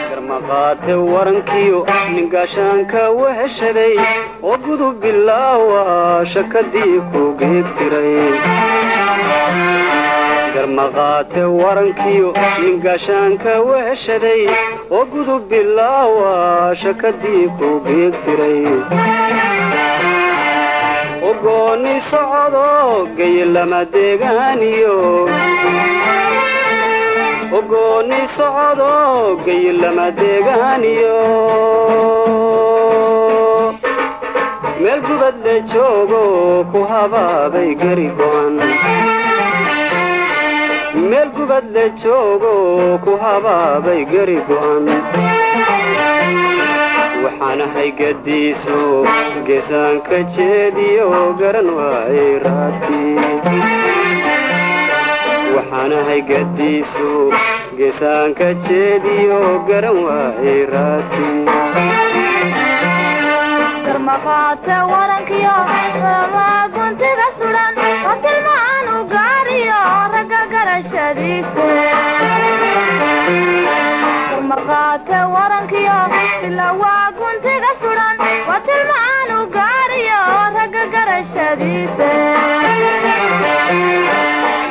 garmaqaate warankiyo ningaashaanka weheshaday oo gudub bilaawa shakadii ku geegtiray garmaqaate warankiyo ningaashaanka weheshaday oo gudub bilaawa shakadii ku geegtiray ogooni socdo gayilama deegaaniyo ogooni socdo gayilama deegaaniyo meel gubad le joogo ku habaabay gari go'an meel gubad le joogo ku habaabay gari go'an waxaan ahay gadiiso geesaanka jeediyo garan waayay raadkii waxaan ahay gadiiso geesaanka jeediyo garan waayay raadkii garmaqaate warankiyo guntiga sudan oo tilmaan u gaariyo ragga garashadiisa garmaqaate warankiyo bilawaa guntiga sudan oo tilmaan u gaariyo ragga garashadiisa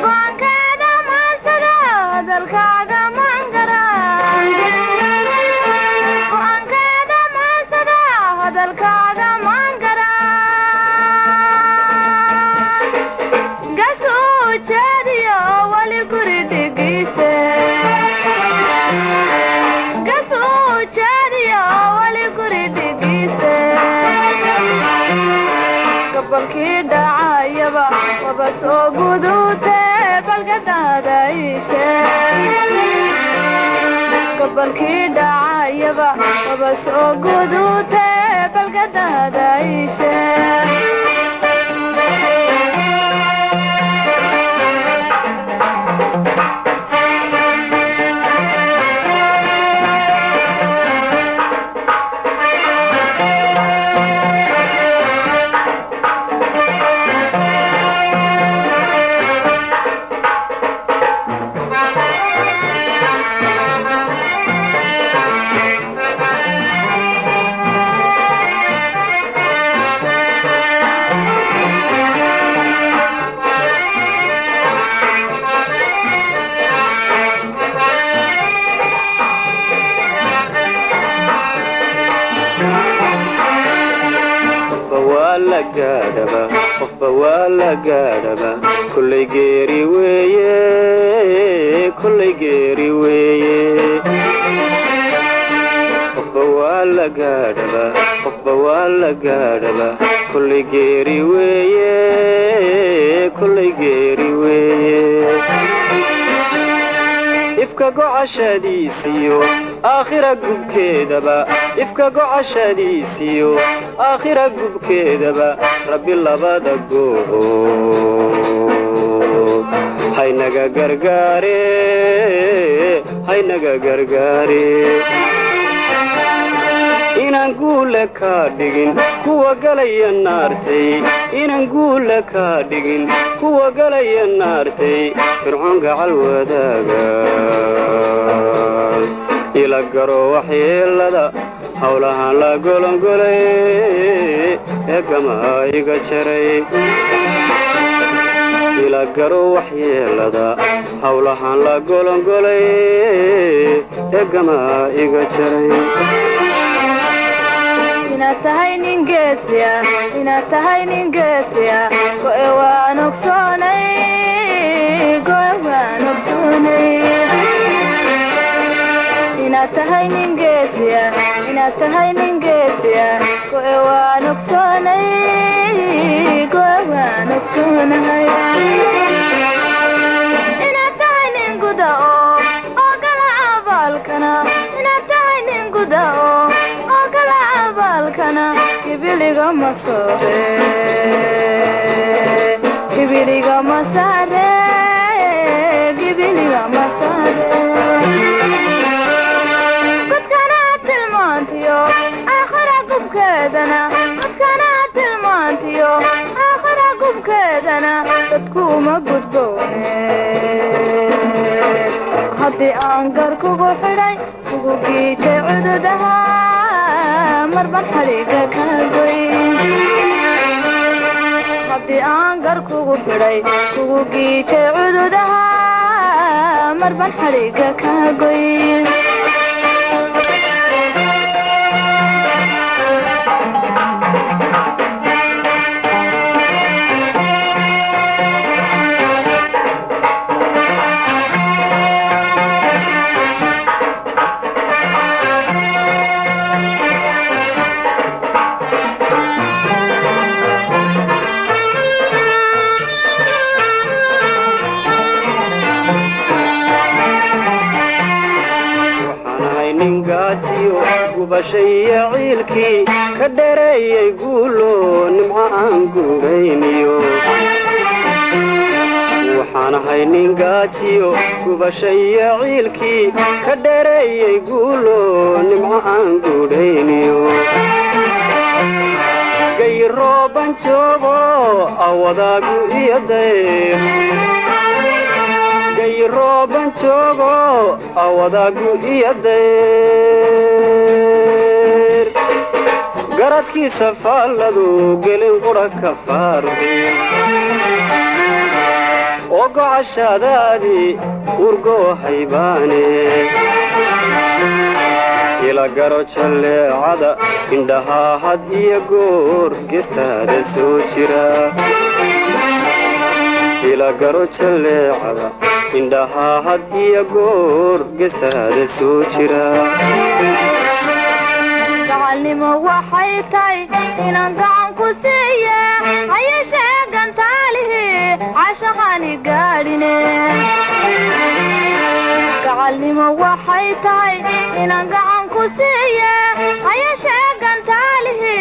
go'aankeeda maansada hadalkaaga maangara go'aankeeda maansada hadalkaaga maangara gasuu jeediyo wali guri dhigiise gasuu jeediyo wali guri dhigiise gabalkii dhacayaba waba soo guduute balgadaada iishe gabalkii dhacayaba waba soo guduute balgadaada iishe qofba waa la gaadhaba kullay geeri weeye kullay geeri weeye qofba waa la gaadhaba qofba waa la gaadhaba kullay geeri weeye kullay geeri weeye ifka gocashadiisiyo aakhira gubkeedaba ifka gocashadiisiyo aakhira gubkeedaba rabbi labada goob haynaga gargaare haynaga gargaare inaan guule kaa dhigin kuwa galaya naartay inaan guule kaa dhigin kuwa galaya naartay fircoon gacal wadaaga ila garo waxyeelada hawlahaan la golongolay ee gamaa iga jaray ila garo waxyeelada hawlahaan la golongolay ee gamaa iga jaray inaad tahay nin geesiya inaad tahay nin geesiya go'e waan ogsoonay go'e waan ogsoonay inaad tahay nin geesiya inaad tahay nin geesiya go'e waan ogsoonay go'e waan ogsoonahay inaad tahay nin guda oo gala abaalkana inaad tahay nin guda oo gala abaalkana hibiliga ma soore hibiliga ma saare hibiliga ma saare آخر قبكدنا كنا تلمانتيو آخر قبكدنا تكوم قدبوني haddii aan gar kugu xidhay kugu giijay cududaha marban xadhiga ka goyn haddii aan gar kugu xidhay kugu giijay cududaha marban xadhiga ka goyn gubashaya ciilkii ka dheereeyay guulo nimco aan gurayniyo waxaan ahay nin gaajiyo gubashaya ciilkii ka dheereeyay guulo nimco aan gurayniyo gayrooban joogo awadaagu iyo dayr gayrooban joogo awadaagu iyo dayr garadkiisa faalladu gelin qudha ka faarday oo gocashaadaadii urgoo haybaane ila garo jalleecada indhahaa had iyo goor geestaada soo jira ila garo jalleecada indhahaa had iyo goor geestaada soo jira gacalnimo waxay tahay inaan gacan ku siiye hayeshee gantaalihi cashaqani gaadhine gacalnimo waxay tahay inaan gacan ku siiye hayeshee gantaalihi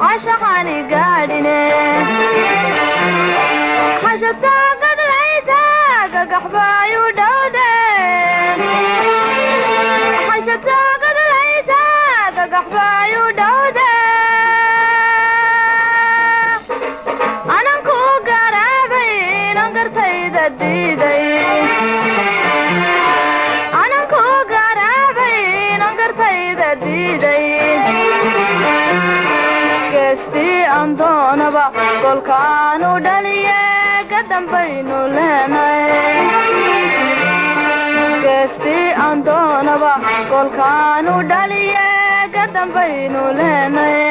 cashaqani gaadhine xashad soo gadlaysa gagaxbaayu dhowde xashad soo gadlaysa gagaxbaayu dhowde anan ku garaabay inan gartayda diiday anan ku garaabay inan gartayda diiday geestii aan doonaba golkaanu dhaliye gadambaynu leenay geestii aan doonaba golkaanu dhaliye gadambaynu leenay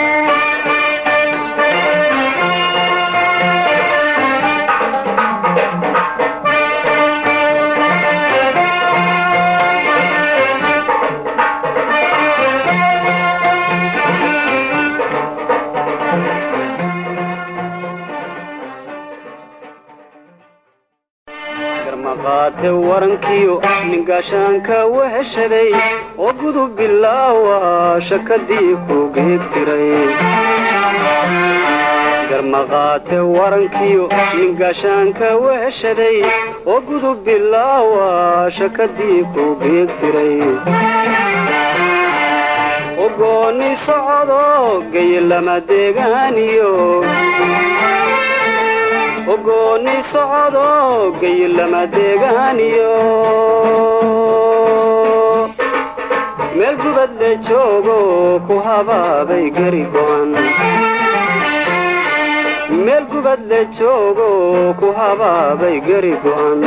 garmaqaate warankiyo ningaashaanka weheshaday oo gudub bilaawa shakadii ku geegtiray garmaqaate warankiyo ningaashaanka weheshaday oo gudub bilaawa shakadii ku geegtiray ogooni socdo gayilama deegaaniyo ogooni socdo gayilama deegaaniyo meel gubadle joogo ku habaabay gari go'an meel gubadle joogo ku habaabay gari go'an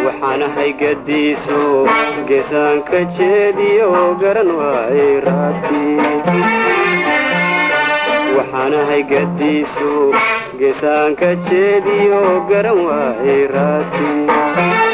waxaan ahay gadiiso geesaanka jeediyo garan waayay raadkii waxaan ahay gadiiso geesaanka jeediyo garan waayay raadkii